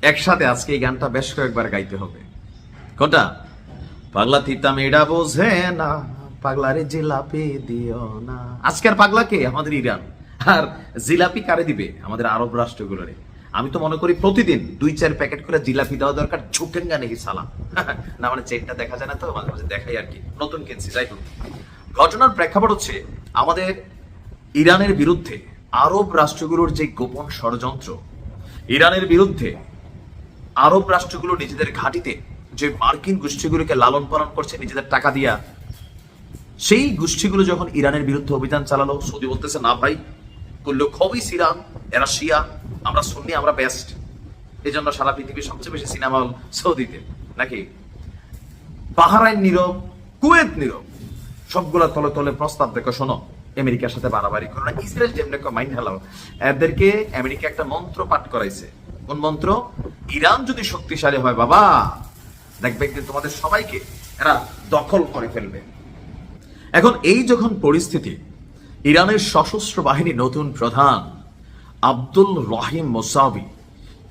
একসাথে আজকে এই গানটা বেশ কয়েকবার গাইতে হবে। কোনটা? পাগলা তিতা মেয়েরা বোঝে না, পাগলারে জিলাপি দিও না। আজকের পাগলা কে? আমাদের ইরান। আর জিলাপি কারে দিবে? আমাদের আরব রাষ্ট্রগুলোরে। আমি তো মনে করি প্রতিদিন 2-4 প্যাকেট করে জিলাপি দেওয়া দরকার। ঝুঁকেন গানে কি সালাম না, মানে চেকটা দেখা যায় না তো, মাঝে মাঝে দেখাই আর কি, নতুন কিনছি। যাই হোক, ঘটনার প্রেক্ষাপট হচ্ছে আমাদের ইরানের বিরুদ্ধে আরব রাষ্ট্রগুলোর যে গোপন ষড়যন্ত্র, ইরানের বিরুদ্ধে আরব রাষ্ট্রগুলো নিজেদের ঘাঁটিতে যে মার্কিন গোষ্ঠীগুলোকে লালন পালন করছে নিজেদের টাকা দিয়া, সেই গোষ্ঠীগুলো যখন ইরানের বিরুদ্ধে অভিযান চালালো, সৌদি বলতেছে না ভাই, করলো খবিস ইরান, এরা শিয়া, আমরা সুন্নি, আমরা বেস্ট, এই জন্য সারা পৃথিবীর সবচেয়ে বেশি সিনেমা হল সৌদিতে নাকি। বাহরাইন নীরব, কুয়েত নীরব, সবগুলা তলে তলে প্রস্তাব দেখো, শোনো আমেরিকার সাথে বাড়াবাড়ি করো না। ইসরায়েল যেমন মাইন্ড হালাও, এদেরকে আমেরিকা একটা মন্ত্র পাঠ করাইছে। কোন মন্ত্র? ইরান যদি শক্তিশালী হয় বাবা, দেখবে একদিন তোমাদের সবাইকে এরা দখল করে ফেলবে। এখন এই যখন পরিস্থিতি, ইরানের সশস্ত্র বাহিনী নতুন প্রধান আব্দুল রহিম মোসাবি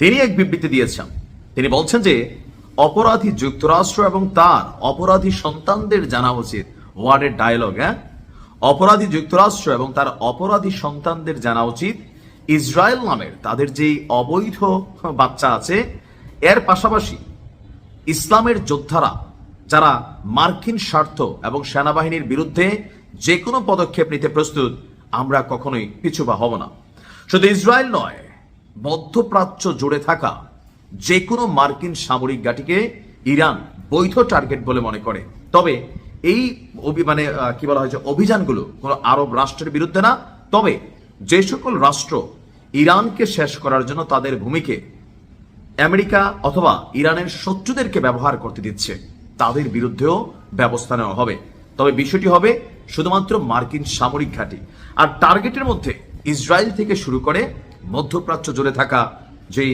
তিনি এক বিবৃতি দিয়েছেন। তিনি বলছেন যে অপরাধী যুক্তরাষ্ট্র এবং তার অপরাধী সন্তানদের জানা উচিত। ওয়ার্ডের ডায়লগ, হ্যাঁ, অপরাধী যুক্তরাষ্ট্র এবং তার অপরাধী সন্তানদের জানা উচিত ইসরায়েল নামের তাদের যে অবৈধ বাচ্চা আছে, এর পাশাপাশি ইসলামের যোদ্ধারা যারা মার্কিন স্বার্থ এবং সেনাবাহিনীর বিরুদ্ধে যে কোনো পদক্ষেপ নিতে প্রস্তুত, আমরা কখনোই পিছুপা হব না। শুধু ইসরায়েল নয়, মধ্যপ্রাচ্য জুড়ে থাকা যে কোনো মার্কিন সামরিক ঘাঁটিকে ইরান বৈধ টার্গেট বলে মনে করে। তবে এই কি বলা হয়েছে, অভিযানগুলো কোনো আরব রাষ্ট্রের বিরুদ্ধে না, তবে যে সকল রাষ্ট্র ইরানকে শেষ করার জন্য তাদের ভূমিকে আমেরিকা অথবা ইরানের শত্রুদেরকে ব্যবহার করতে দিচ্ছে, তাদের বিরুদ্ধেও ব্যবস্থা নেওয়া হবে। তবে বিষয়টি হবে শুধুমাত্র মার্কিন সামরিক ঘাঁটি, আর টার্গেটের মধ্যে ইসরায়েল থেকে শুরু করে মধ্যপ্রাচ্য জুড়ে থাকা যেই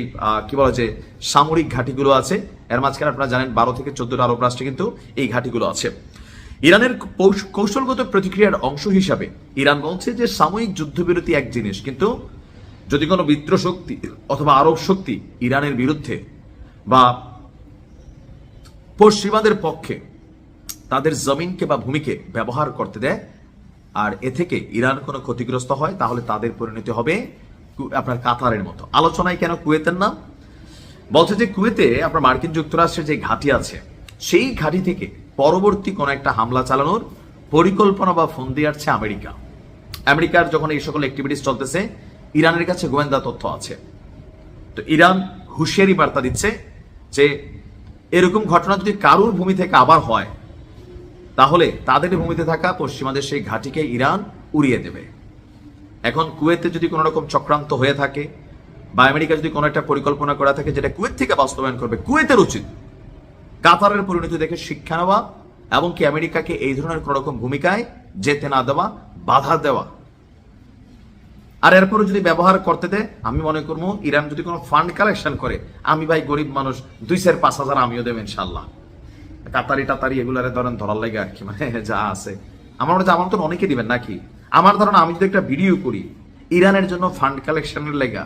কি বলা যে সামরিক ঘাঁটিগুলো আছে, এর মাঝখানে আপনারা জানেন 12 থেকে 14টা আরব রাষ্ট্রে কিন্তু এই ঘাঁটিগুলো আছে। ইরানের কৌশলগত প্রতিক্রিয়ার অংশ হিসাবে ইরান বলছে যে সাময়িক যুদ্ধবিরতি এক জিনিস, কিন্তু যদি কোনো মিত্র শক্তি অথবা আরব শক্তি ইরানের বিরুদ্ধে বা পশ্চিমাদের পক্ষে তাদের জমিনকে বা ভূমিকে ব্যবহার করতে দেয়, আর এ থেকে ইরান কোনো ক্ষতিগ্রস্ত হয়, তাহলে তাদের পরিণতি হবে আপনার কাতারের মতো। আলোচনায় কেন কুয়েতের নাম? বলছে যে কুয়েতে আপনার মার্কিন যুক্তরাষ্ট্রের যে ঘাঁটি আছে, সেই ঘাঁটি থেকে পরবর্তী কোন একটা হামলা চালানোর পরিকল্পনা বা ফন্দি আসছে আমেরিকা। আমেরিকার যখন এই সকল অ্যাক্টিভিটিস চলতেছে, ইরানের কাছে গোয়েন্দা তথ্য আছে, তো ইরান হুঁশিয়ারি বার্তা দিচ্ছে যে এরকম ঘটনা যদি কারোর ভূমি থেকে আবার হয়, তাহলে তাদের ভূমিতে থাকা পশ্চিমাদের সেই ঘাঁটিকে ইরান উড়িয়ে দেবে। এখন কুয়েতে যদি কোনো রকম চক্রান্ত হয়ে থাকে বা আমেরিকা যদি কোনো একটা পরিকল্পনা করা থাকে যেটা কুয়েত থেকে বাস্তবায়ন করবে, কুয়েতের উচিত কাতারের পরিণতি দেখে শিক্ষা নেওয়া এবং কি আমেরিকাকে এই ধরনের কোন রকম ভূমিকায় যেতে না দেওয়া, বাধা দেওয়া। আর এরপরে যদি ব্যবহার করতে দেয়, আমি মনে করবো ইরান যদি কোনো ফান্ড কালেকশন করে, আমি ভাই গরিব মানুষ 2-5 হাজার আমিও দেব ইনশাল্লাহ। কাতারি টাতারি এগুলারে ধরেন ধরার লাগে আর কি, মানে যা আছে আমার মনে হচ্ছে আমার তো অনেকে দিবেন নাকি। আমার ধরেন আমি যদি একটা ভিডিও করি ইরানের জন্য ফান্ড কালেকশনের লেগা,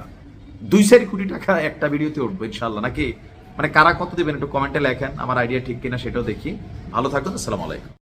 2-4 কোটি টাকা একটা ভিডিওতে উঠবো ইনশাল্লাহ, নাকি? মানে কারা কত দিবেন একটু কমেন্টে লেখেন, আমার আইডিয়া ঠিক কিনা সেটাও দেখি। ভালো থাকবেন, আসসালামু আলাইকুম।